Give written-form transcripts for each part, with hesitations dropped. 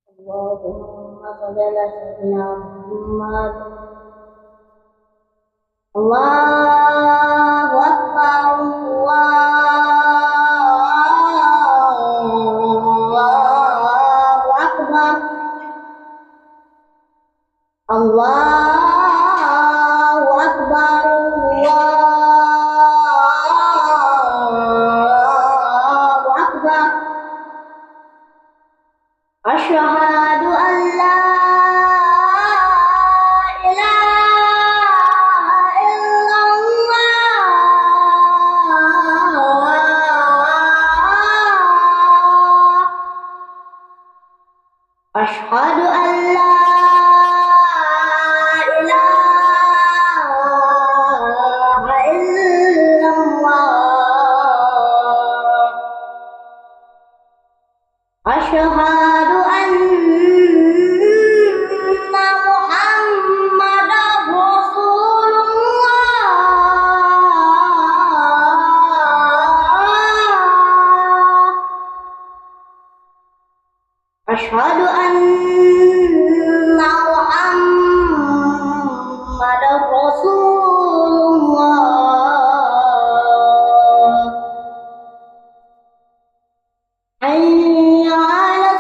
اللهم صل على سيدنا محمد. الله أكبر. الله أكبر. الله أكبر. الله أكبر. أشهد أن لا إله إلا الله. أشهد أن لا إله إلا الله. أشهد أن محمدا رسول الله. أشهد أن محمدا رسول الله. حي على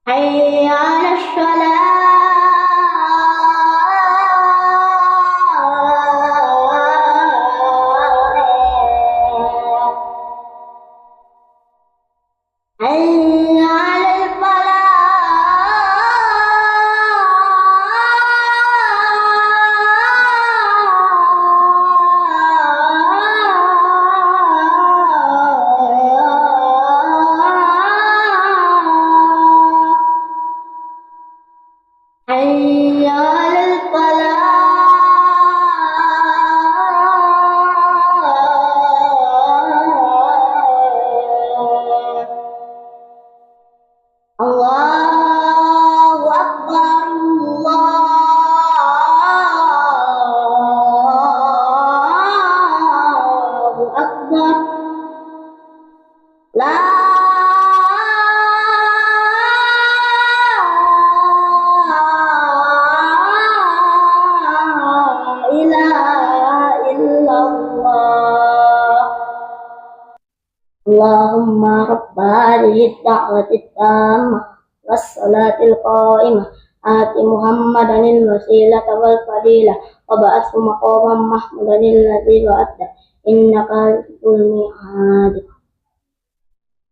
حي على الصلاة. حي على الفلاح. حي على الفلاح. الله أكبر. الله أكبر. لا إله إلا الله. اللهم رب هذه الدعوة التامة والصلاة القائمة آت محمدا الوسيلة والفضيلة وابعثه مقاما محمودا الذي وعدته إنك تخلف الميعاد.